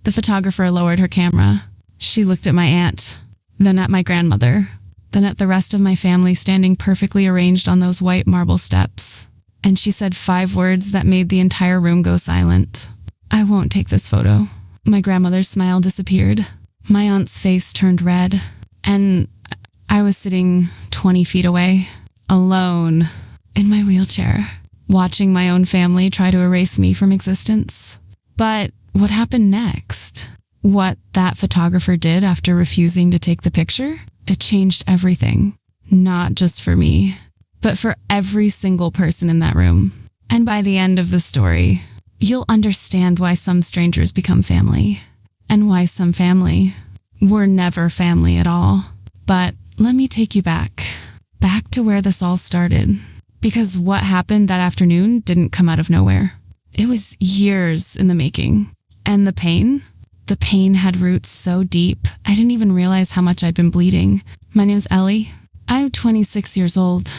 The photographer lowered her camera. She looked at my aunt, then at my grandmother, then at the rest of my family standing perfectly arranged on those white marble steps. And she said 5 words that made the entire room go silent. "I won't take this photo." My grandmother's smile disappeared. My aunt's face turned red, and I was sitting 20 feet away, alone, in my wheelchair, watching my own family try to erase me from existence. But what happened next? What that photographer did after refusing to take the picture? It changed everything. Not just for me, but for every single person in that room. And by the end of the story, you'll understand why some strangers become family, and why some family were never family at all. But let me take you back to where this all started. Because what happened that afternoon didn't come out of nowhere. It was years in the making. And the pain had roots so deep, I didn't even realize how much I'd been bleeding. My name's Ellie. I'm 26 years old,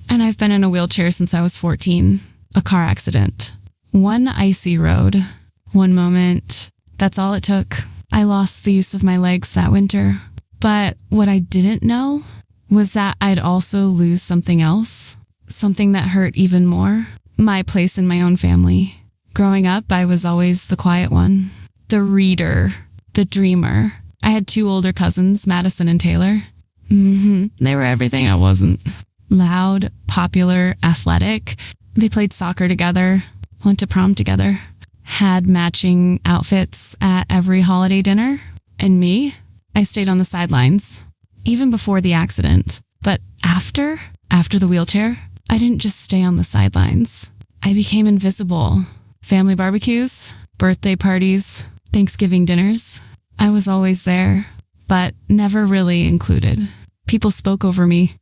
and I've been in a wheelchair since I was 14. A car accident. One icy road. One moment. That's all it took. I lost the use of my legs that winter. But what I didn't know was that I'd also lose something else. Something that hurt even more. My place in my own family. Growing up, I was always the quiet one. The reader. The dreamer. I had 2 older cousins, Madison and Taylor. They were everything I wasn't. Loud, popular, athletic. They played soccer together, went to prom together, had matching outfits at every holiday dinner. And me, I stayed on the sidelines, even before the accident. But after the wheelchair, I didn't just stay on the sidelines. I became invisible. Family barbecues, birthday parties, Thanksgiving dinners. I was always there, but never really included. People spoke over me.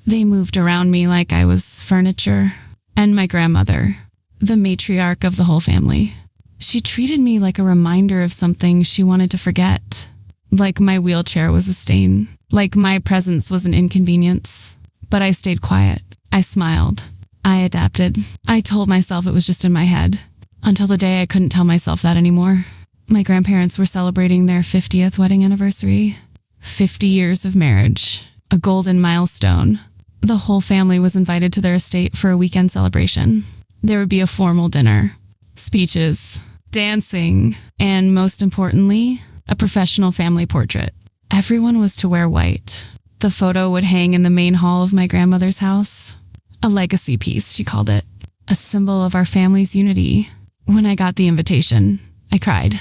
They moved around me like I was furniture. And my grandmother, the matriarch of the whole family, she treated me like a reminder of something she wanted to forget. Like my wheelchair was a stain. Like my presence was an inconvenience. But I stayed quiet. I smiled. I adapted. I told myself it was just in my head. Until the day I couldn't tell myself that anymore. My grandparents were celebrating their 50th wedding anniversary. 50 years of marriage. A golden milestone. The whole family was invited to their estate for a weekend celebration. There would be a formal dinner, speeches, dancing, and most importantly, a professional family portrait. Everyone was to wear white. The photo would hang in the main hall of my grandmother's house. A legacy piece, she called it. A symbol of our family's unity. When I got the invitation, I cried.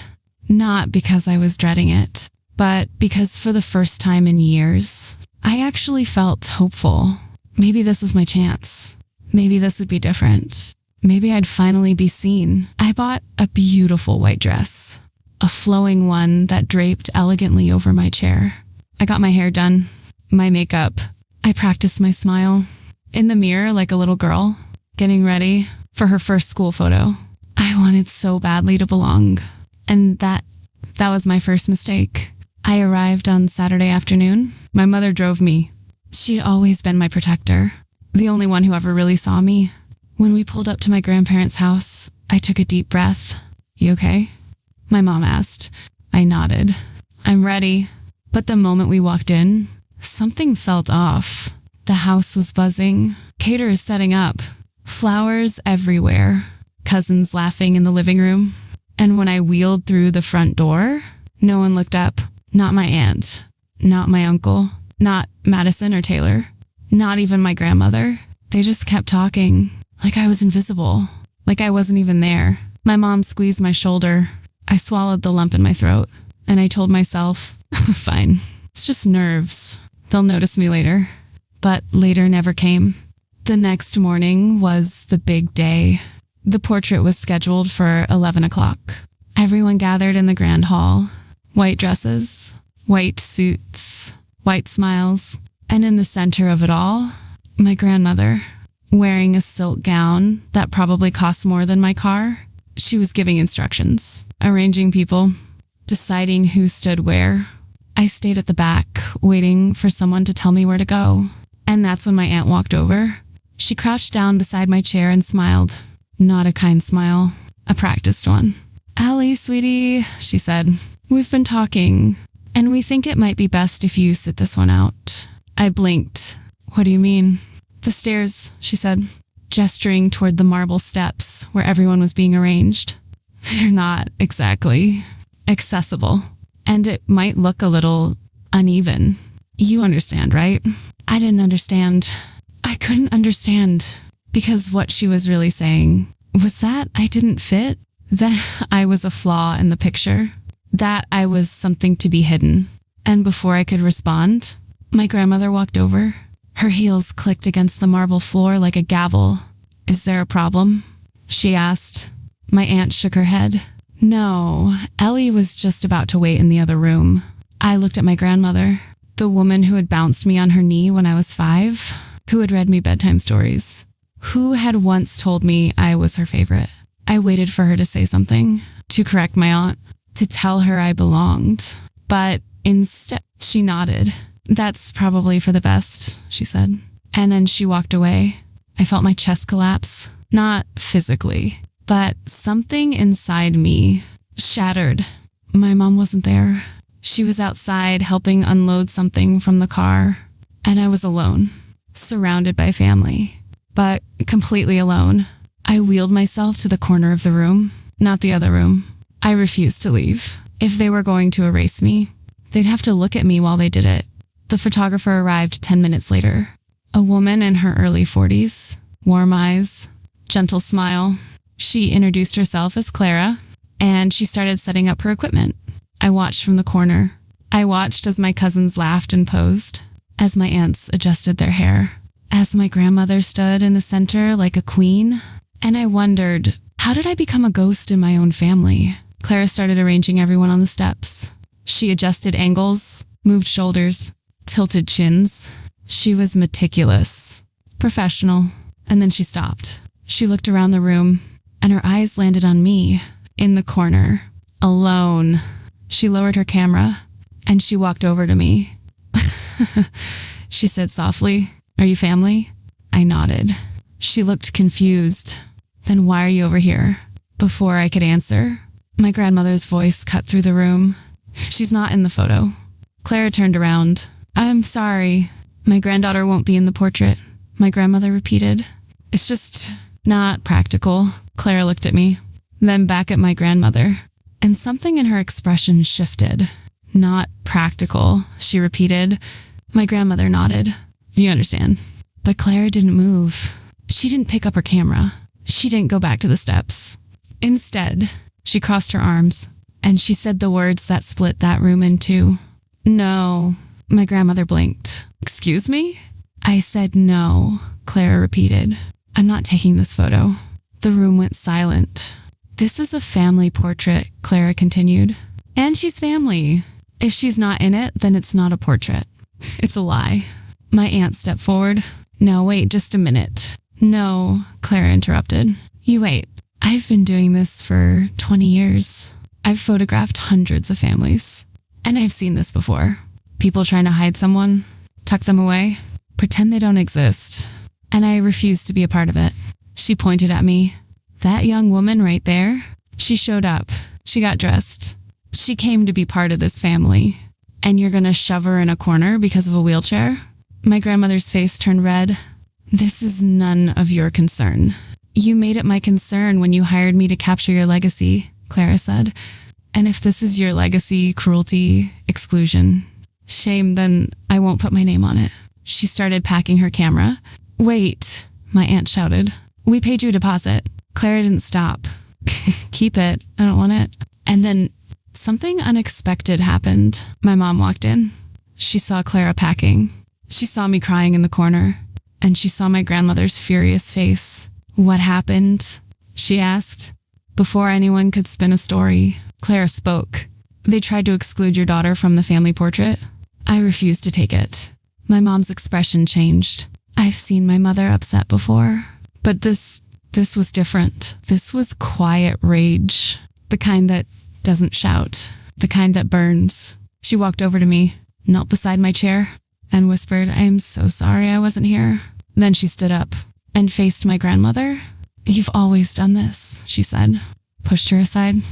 Not because I was dreading it, but because for the first time in years, I actually felt hopeful. Maybe this was my chance. Maybe this would be different. Maybe I'd finally be seen. I bought a beautiful white dress. A flowing one that draped elegantly over my chair. I got my hair done. My makeup. I practiced my smile. In the mirror like a little girl. Getting ready for her first school photo. I wanted so badly to belong. And that was my first mistake. I arrived on Saturday afternoon. My mother drove me. She'd always been my protector, the only one who ever really saw me. When we pulled up to my grandparents' house, I took a deep breath. "You okay?" My mom asked. I nodded. "I'm ready." But the moment we walked in, something felt off. The house was buzzing. Caterers setting up. Flowers everywhere. Cousins laughing in the living room. And when I wheeled through the front door, no one looked up. Not my aunt. Not my uncle. Not Madison or Taylor. Not even my grandmother. They just kept talking. Like I was invisible. Like I wasn't even there. My mom squeezed my shoulder. I swallowed the lump in my throat. And I told myself, fine. It's just nerves. They'll notice me later. But later never came. The next morning was the big day. The portrait was scheduled for 11 o'clock. Everyone gathered in the grand hall. White dresses, white suits, white smiles. And in the center of it all, my grandmother, wearing a silk gown that probably cost more than my car. She was giving instructions, arranging people, deciding who stood where. I stayed at the back, waiting for someone to tell me where to go. And that's when my aunt walked over. She crouched down beside my chair and smiled. Not a kind smile, a practiced one. "Allie, sweetie," she said, "we've been talking, and we think it might be best if you sit this one out." I blinked. "What do you mean?" "The stairs," she said, gesturing toward the marble steps where everyone was being arranged. "They're not exactly accessible, and it might look a little uneven. You understand, right?" I didn't understand. I couldn't understand, because what she was really saying was that I didn't fit, that I was a flaw in the picture, that I was something to be hidden. And before I could respond, my grandmother walked over. Her heels clicked against the marble floor like a gavel. "Is there a problem?" she asked. My aunt shook her head. "No, Ellie was just about to wait in the other room." I looked at my grandmother, the woman who had bounced me on her knee when I was 5, who had read me bedtime stories, who had once told me I was her favorite. I waited for her to say something, to correct my aunt, to tell her I belonged. But instead, she nodded. "That's probably for the best," she said. And then she walked away. I felt my chest collapse, not physically, but something inside me shattered. My mom wasn't there. She was outside helping unload something from the car, and I was alone, surrounded by family, but completely alone. I wheeled myself to the corner of the room, not the other room. I refused to leave. If they were going to erase me, they'd have to look at me while they did it. The photographer arrived 10 minutes later. A woman in her early 40s, warm eyes, gentle smile. She introduced herself as Clara, and she started setting up her equipment. I watched from the corner. I watched as my cousins laughed and posed, as my aunts adjusted their hair, as my grandmother stood in the center like a queen. And I wondered, how did I become a ghost in my own family? Clara started arranging everyone on the steps. She adjusted angles, moved shoulders, tilted chins. She was meticulous, professional, and then she stopped. She looked around the room, and her eyes landed on me, in the corner, alone. She lowered her camera, and she walked over to me. She said softly, "Are you family?" I nodded. She looked confused. "Then why are you over here?" Before I could answer, my grandmother's voice cut through the room. "She's not in the photo." Clara turned around. "I'm sorry. My granddaughter won't be in the portrait," my grandmother repeated. "It's just not practical." Clara looked at me, then back at my grandmother, and something in her expression shifted. "Not practical," she repeated. My grandmother nodded. "You understand." But Clara didn't move. She didn't pick up her camera. She didn't go back to the steps. Instead, she crossed her arms, and she said the words that split that room in two. "No." My grandmother blinked. "Excuse me?" I said no, Clara repeated. "I'm not taking this photo." The room went silent. "This is a family portrait," Clara continued. "And she's family. If she's not in it, then it's not a portrait. It's a lie." My aunt stepped forward. "No, wait, just a minute." "No," Clara interrupted. "You wait. I've been doing this for 20 years. I've photographed hundreds of families. And I've seen this before. People trying to hide someone, tuck them away, pretend they don't exist. And I refuse to be a part of it." She pointed at me. "That young woman right there, she showed up. She got dressed. She came to be part of this family. And you're going to shove her in a corner because of a wheelchair?" My grandmother's face turned red. "This is none of your concern. You made it my concern when you hired me to capture your legacy," Clara said. "And if this is your legacy, cruelty, exclusion, shame, then I won't put my name on it." She started packing her camera. "Wait," my aunt shouted. "We paid you a deposit." Clara didn't stop. "Keep it. I don't want it." And then something unexpected happened. My mom walked in. She saw Clara packing. She saw me crying in the corner. And she saw my grandmother's furious face. "What happened?" she asked. Before anyone could spin a story, Clara spoke. "They tried to exclude your daughter from the family portrait." I refused to take it. My mom's expression changed. I've seen my mother upset before. But this was different. This was quiet rage. The kind that doesn't shout. The kind that burns. She walked over to me, knelt beside my chair, and whispered, "I am so sorry I wasn't here." Then she stood up and faced my grandmother. "You've always done this," she said, pushed her aside.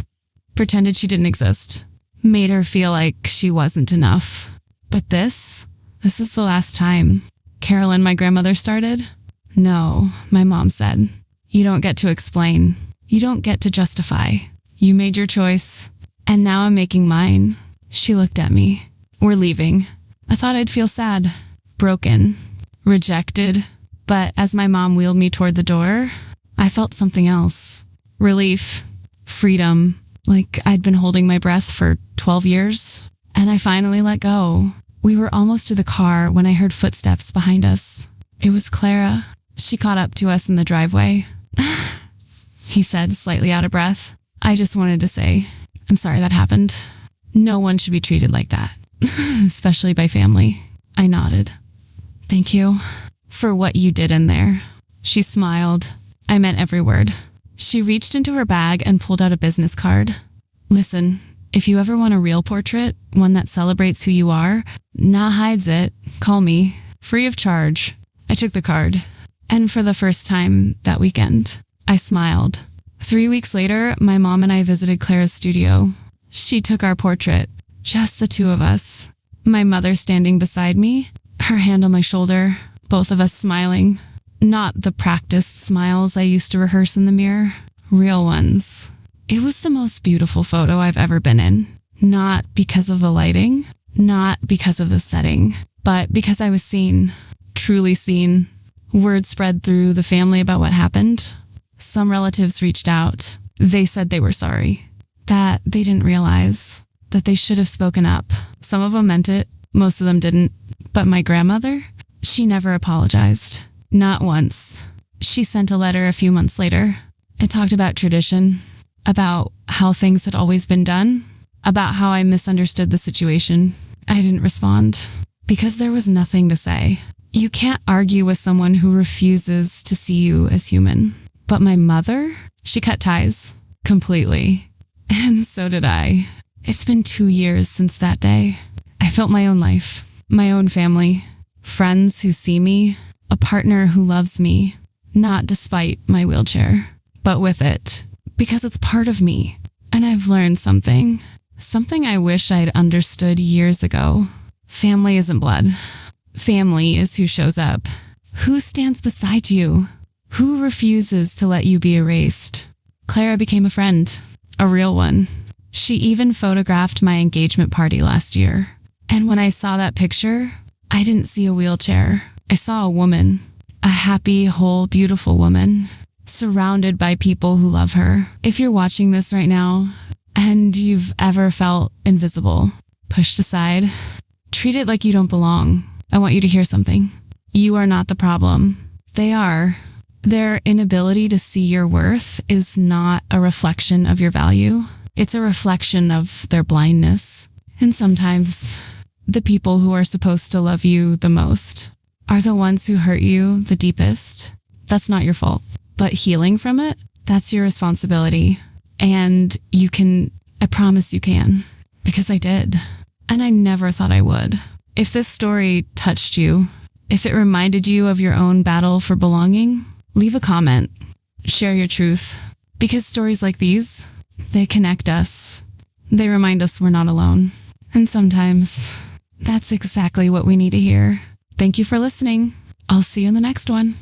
pretended she didn't exist, made her feel like she wasn't enough. But this is the last time. Carolyn, my grandmother started. No, my mom said. You don't get to explain. You don't get to justify. You made your choice, and now I'm making mine. She looked at me. We're leaving. I thought I'd feel sad, broken, rejected. But as my mom wheeled me toward the door, I felt something else. Relief, freedom, like I'd been holding my breath for 12 years. And I finally let go. We were almost to the car when I heard footsteps behind us. It was Clara. She caught up to us in the driveway. He said, slightly out of breath. I just wanted to say, I'm sorry that happened. No one should be treated like that, especially by family. I nodded. Thank you for what you did in there. She smiled. I meant every word. She reached into her bag and pulled out a business card. Listen, if you ever want a real portrait, one that celebrates who you are, not hides it, call me, free of charge. I took the card. And for the first time that weekend, I smiled. 3 weeks later, my mom and I visited Clara's studio. She took our portrait, just the two of us. My mother standing beside me, her hand on my shoulder, both of us smiling. Not the practiced smiles I used to rehearse in the mirror, real ones. It was the most beautiful photo I've ever been in. Not because of the lighting, not because of the setting, but because I was seen, truly seen. Word spread through the family about what happened. Some relatives reached out. They said they were sorry, that they didn't realize, that they should have spoken up. Some of them meant it, most of them didn't. But my grandmother, she never apologized. Not once. She sent a letter a few months later. It talked about tradition, about how things had always been done, about how I misunderstood the situation. I didn't respond because there was nothing to say. You can't argue with someone who refuses to see you as human. But my mother, she cut ties completely. And so did I. It's been 2 years since that day. I built my own life, my own family, friends who see me, a partner who loves me, not despite my wheelchair, but with it, because it's part of me. And I've learned something I wish I'd understood years ago. Family isn't blood. Family is who shows up, who stands beside you, who refuses to let you be erased. Clara became a friend, a real one. She even photographed my engagement party last year. And when I saw that picture, I didn't see a wheelchair. I saw a woman, a happy, whole, beautiful woman, surrounded by people who love her. If you're watching this right now and you've ever felt invisible, pushed aside, treat it like you don't belong. I want you to hear something. You are not the problem. They are. Their inability to see your worth is not a reflection of your value. It's a reflection of their blindness. And sometimes the people who are supposed to love you the most are the ones who hurt you the deepest. That's not your fault. But healing from it, that's your responsibility. And you can, I promise you can, because I did. And I never thought I would. If this story touched you, if it reminded you of your own battle for belonging, leave a comment, share your truth. Because stories like these, they connect us. They remind us we're not alone. And sometimes that's exactly what we need to hear. Thank you for listening. I'll see you in the next one.